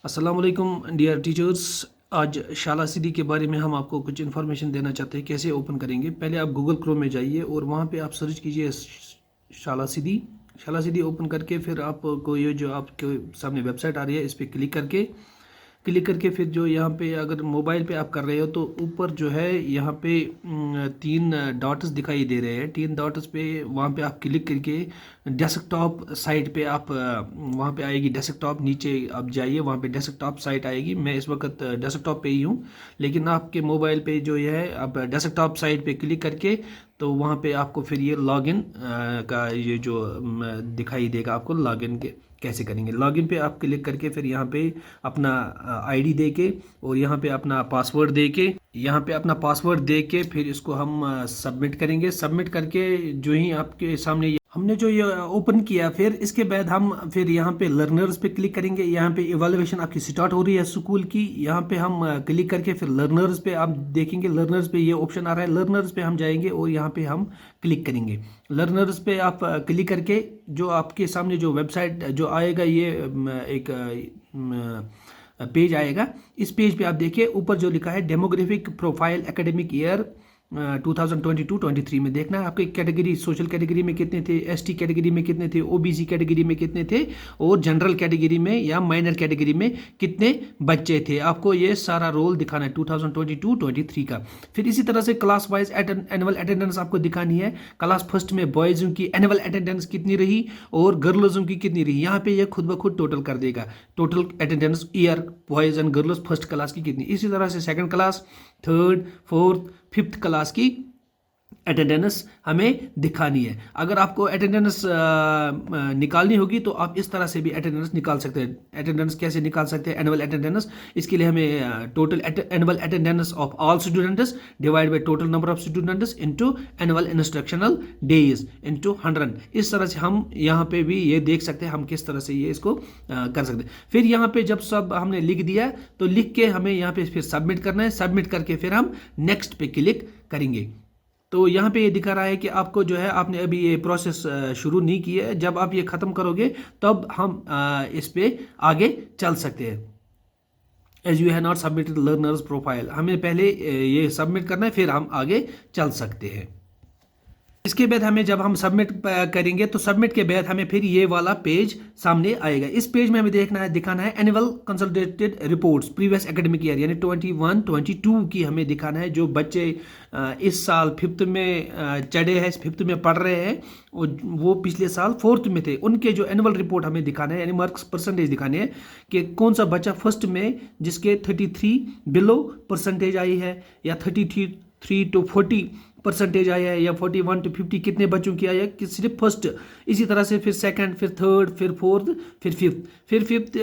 अस्सलाम वालेकुम dear teachers. आज शाला सिटी के बारे में हम आपको कुछ इन्फॉर्मेशन देना चाहते हैं कैसे ओपन करेंगे। पहले आप गूगल क्रोम में जाइए और वहाँ पे आप सर्च कीजिए शाला सिटी। शाला सिटी ओपन करके फिर आपको ये जो आपके सामने वेबसाइट आ रही है इस पर क्लिक करके फिर जो यहाँ पे अगर मोबाइल पे आप कर रहे हो तो ऊपर जो है यहाँ पे तीन डॉट्स दिखाई दे रहे हैं। तीन डॉट्स पे वहाँ पे आप क्लिक करके डेस्कटॉप साइट पे आप वहाँ पे आएगी डेस्कटॉप। नीचे आप जाइए वहाँ पे डेस्कटॉप साइट आएगी। मैं इस वक्त डेस्कटॉप पे ही हूँ, लेकिन आपके मोबाइल पे जो है आप डेस्कटॉप साइट पे क्लिक करके तो वहाँ पे आपको फिर ये लॉगिन का ये जो दिखाई देगा। आपको लॉगिन के कैसे करेंगे, लॉगिन पे आप क्लिक करके फिर यहाँ पे अपना आईडी दे के और यहाँ पे अपना पासवर्ड दे के फिर इसको हम सबमिट करेंगे। सबमिट करके जो ही आपके सामने हमने जो ये ओपन किया, फिर इसके बाद हम फिर यहाँ पे लर्नर्स पे क्लिक करेंगे। यहाँ पे इवैल्यूएशन आपकी स्टार्ट हो रही है स्कूल की। यहाँ पे हम क्लिक करके फिर लर्नर्स पे आप देखेंगे, लर्नर्स पे ये ऑप्शन आ रहा है। लर्नर्स पे हम जाएंगे और यहाँ पे हम क्लिक करेंगे। लर्नर्स पे आप क्लिक करके जो आपके सामने जो वेबसाइट जो आएगा ये एक पेज आएगा। इस पेज पे आप देखिए ऊपर जो लिखा है डेमोग्राफिक प्रोफाइल एकेडमिक ईयर 2022-23 में देखना है आपके कैटेगरी, सोशल कैटेगरी में कितने थे, एसटी कैटेगरी में कितने थे, ओबीसी कैटेगरी में कितने थे और जनरल कैटेगरी में या माइनर कैटेगरी में कितने बच्चे थे। आपको ये सारा रोल दिखाना है 2022-23 का। फिर इसी तरह से क्लास वाइज एनुअल अटेंडेंस आपको दिखानी है। क्लास फर्स्ट में बॉयज़ों की एनुअल अटेंडेंस कितनी रही और गर्ल्सों की कितनी रही। यहाँ पे ये खुद ब खुद टोटल कर देगा, total attendance year boys and girls first class की कितनी। इसी तरह से second class, third, fourth, fifth class की अटेंडेंस हमें दिखानी है। अगर आपको अटेंडेंस निकालनी होगी तो आप इस तरह से भी अटेंडेंस निकाल सकते हैं। अटेंडेंस कैसे निकाल सकते हैं? एनुअल अटेंडेंस, इसके लिए हमें total annual attendance of all students divide by total number of students into annual instructional days into 100। इस तरह से हम यहाँ पे भी ये देख सकते हैं हम किस तरह से ये इसको कर सकते हैं। फिर यहाँ पे जब सब हमने लिख दिया तो लिख के हमें यहाँ पे फिर सबमिट करना है। सबमिट करके फिर हम नेक्स्ट पे क्लिक करेंगे। तो यहाँ पे ये दिखा रहा है कि आपको जो है आपने अभी ये प्रोसेस शुरू नहीं की है। जब आप ये ख़त्म करोगे तब हम इस पे आगे चल सकते हैं। As you have not submitted learners profile, हमें पहले ये सबमिट करना है फिर हम आगे चल सकते हैं। इसके बाद हमें जब हम सबमिट करेंगे तो सबमिट के बाद हमें फिर ये वाला पेज सामने आएगा। इस पेज में हमें दिखाना है annual consolidated reports previous academic year यानी 21-22 की हमें दिखाना है। जो बच्चे इस साल फिफ्थ में चढ़े हैं, फिफ्थ में पढ़ रहे हैं और वो पिछले साल फोर्थ में थे, उनके जो एनुअल रिपोर्ट हमें दिखाना है यानी मार्क्स परसेंटेज दिखाने हैं कि कौन सा बच्चा फर्स्ट में जिसके 33 बिलो परसेंटेज आई है या 33 to 40 परसेंटेज आया है या 41 to 50 कितने बच्चों की आई है कि सिर्फ फर्स्ट। इसी तरह से फिर सेकंड, फिर थर्ड, फिर फोर्थ, फिर फिफ्थ।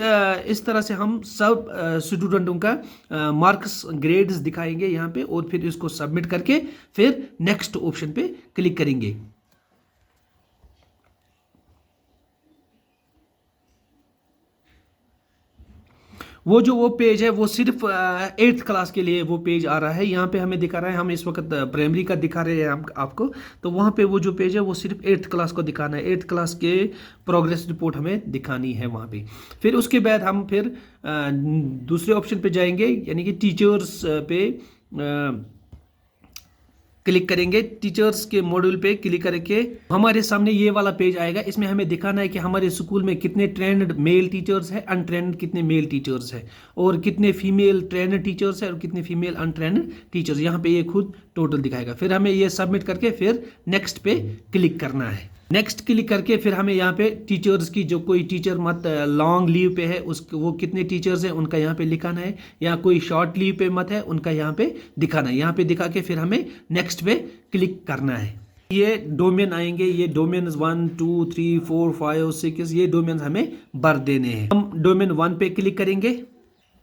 इस तरह से हम सब स्टूडेंटों का मार्क्स ग्रेड्स दिखाएंगे यहाँ पे और फिर इसको सबमिट करके फिर नेक्स्ट ऑप्शन पे क्लिक करेंगे। वो पेज है वो सिर्फ 8th क्लास के लिए वो पेज आ रहा है। यहाँ पे हमें दिखा रहा है, हम इस वक्त प्राइमरी का दिखा रहे हैं आपको। तो वहाँ पे वो जो पेज है वो सिर्फ 8th क्लास को दिखाना है। 8th क्लास के प्रोग्रेस रिपोर्ट हमें दिखानी है वहाँ पे। फिर उसके बाद हम फिर दूसरे ऑप्शन पे जाएंगे यानी कि टीचर्स पे क्लिक करेंगे। टीचर्स के मॉड्यूल पे क्लिक करके हमारे सामने ये वाला पेज आएगा। इसमें हमें दिखाना है कि हमारे स्कूल में कितने ट्रेंड मेल टीचर्स हैं, अनट्रेंड कितने मेल टीचर्स हैं और कितने फीमेल ट्रेंड टीचर्स हैं और कितने फीमेल अनट्रेंड टीचर्स। यहाँ पे ये खुद टोटल दिखाएगा। फिर हमें ये सबमिट करके फिर नेक्स्ट पे क्लिक करना है। नेक्स्ट क्लिक करके फिर हमें यहाँ पे टीचर्स की जो कोई टीचर मत लॉन्ग लीव पे है उसको वो कितने टीचर्स हैं उनका यहाँ पे लिखाना है, या कोई शॉर्ट लीव पे मत है उनका यहाँ पे दिखाना है। यहाँ पे दिखा के फिर हमें नेक्स्ट पे क्लिक करना है। ये डोमेन आएंगे, ये डोमेन 1 2 3 4 5 6 ये डोमेन हमें भर देने हैं। हम डोमेन 1 पे क्लिक करेंगे।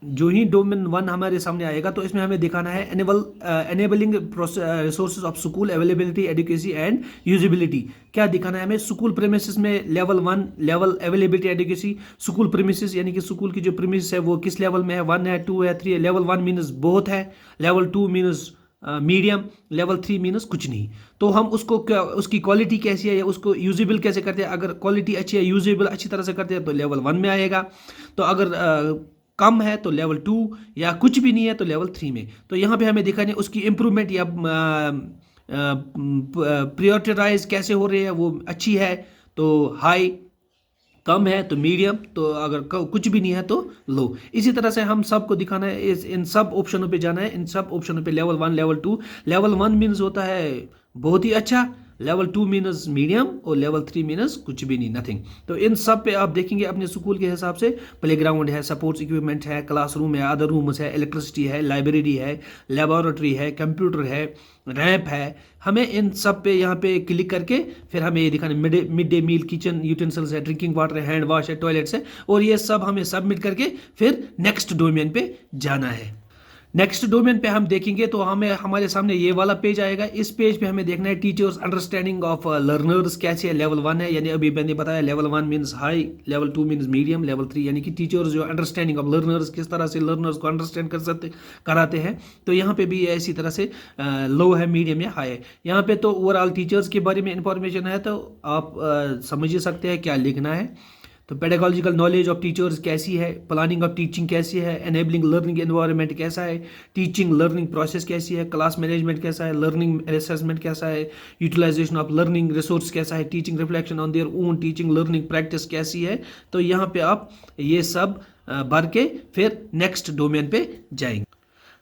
जो ही डोमेन 1 हमारे सामने आएगा तो इसमें हमें दिखाना है enabling resources of school availability adequacy and usability. क्या दिखाना है हमें? स्कूल प्रेमिसेस में level 1 level availability adequacy. School premises यानी कि स्कूल की जो प्रेमिस है वो किस लेवल में है, 1 है, 2 है, 3 है। लेवल 1 मीन्स बहुत है, लेवल 2 मीन्स मीडियम, लेवल 3 मीनस कुछ नहीं। तो हम उसको उसकी क्वालिटी कैसी है या उसको यूजेबल कैसे करते हैं। अगर क्वालिटी अच्छी है, यूजेबल अच्छी तरह से करते हैं तो लेवल 1 में आएगा। तो अगर कम है तो लेवल 2, या कुछ भी नहीं है तो लेवल 3 में। तो यहाँ पे हमें दिखाने उसकी इम्प्रूवमेंट या प्रायोरिटाइज कैसे हो रही है, वो अच्छी है तो हाई, कम है तो मीडियम, तो अगर कुछ भी नहीं है तो लो। इसी तरह से हम सबको दिखाना है, इन सब ऑप्शनों पे जाना है, इन सब ऑप्शनों पे लेवल 1 लेवल 2। लेवल 1 मीन्स होता है बहुत ही अच्छा, लेवल 2 मीनस मीडियम, और लेवल 3 मीनस कुछ भी नहीं, नथिंग। तो इन सब पे आप देखेंगे अपने स्कूल के हिसाब से, प्लेग्राउंड है, सपोर्ट्स इक्विपमेंट है, क्लासरूम है, अदर रूम्स है, इलेक्ट्रिसिटी है, लाइब्रेरी है, लेबोरेटरी है, कंप्यूटर है, रैंप है। हमें इन सब पे यहाँ पे क्लिक करके फिर हमें ये दिखाना mid day meal, kitchen utensils है, ड्रिंकिंग वाटर है, हैंड वॉश है, टॉयलेट्स है, और ये सब हमें सबमिट करके फिर नेक्स्ट डोमेन पे जाना है। नेक्स्ट डोमेन पे हम देखेंगे तो हमें हमारे सामने ये वाला पेज आएगा। इस पेज पे हमें देखना है टीचर्स अंडरस्टैंडिंग ऑफ लर्नर्स कैसे है। लेवल 1 है, यानी अभी मैंने बताया level 1 means high, level 2 means medium, level 3 यानी कि टीचर्स जो अंडरस्टैंडिंग ऑफ लर्नर्स, किस तरह से लर्नर्स को अंडरस्टैंड कराते हैं। तो यहाँ पे भी इसी तरह से लो है, मीडियम या हाई है। यहाँ पे तो ओवरऑल टीचर्स के बारे में इंफॉर्मेशन है, तो आप समझ ही सकते हैं क्या लिखना है। तो पेडागोजिकल नॉलेज ऑफ टीचर्स कैसी है, प्लानिंग ऑफ टीचिंग कैसी है, एनेबलिंग लर्निंग एनवायरनमेंट कैसा है, टीचिंग लर्निंग प्रोसेस कैसी है, क्लास मैनेजमेंट कैसा है, लर्निंग असेसमेंट कैसा है, यूटिलाइजेशन ऑफ लर्निंग रिसोर्स कैसा है, teaching reflection on their own teaching learning practice कैसी है। तो यहाँ पे आप ये सब भर के फिर नेक्स्ट डोमेन पे जाएंगे।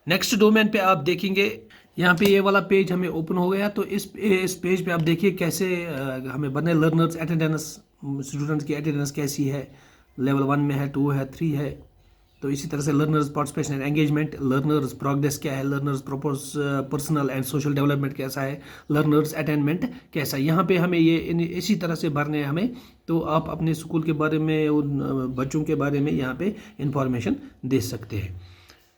नेक्स्ट डोमेन पे आप देखेंगे, यहाँ पे ये वाला पेज हमें ओपन हो गया। तो इस पेज पे आप देखिए कैसे हमें बने लर्नर्स अटेंडेंस, स्टूडेंट्स की अटेंडेंस कैसी है, लेवल 1 में है, 2 है, 3 है। तो इसी तरह से learners participation and engagement, learners progress क्या है, learners personal and social development कैसा है, लर्नर्स अटेनमेंट कैसा है। यहाँ पे हमें ये इसी तरह से भरने हैं हमें। तो आप अपने स्कूल के बारे में, उन बच्चों के बारे में यहाँ पे इंफॉर्मेशन दे सकते हैं।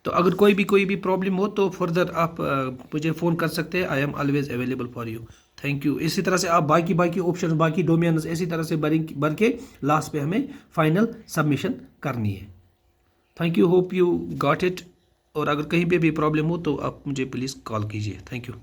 तो अगर कोई भी प्रॉब्लम हो तो फर्दर आप मुझे फ़ोन कर सकते हैं। I am always available for you. Thank you. इसी तरह से आप बाकी ऑप्शन, बाकी डोमेन्स इसी तरह से भर के लास्ट पे हमें फाइनल सबमिशन करनी है। Thank you, hope you got it. और अगर कहीं पे भी प्रॉब्लम हो तो आप मुझे प्लीज़ कॉल कीजिए। Thank you.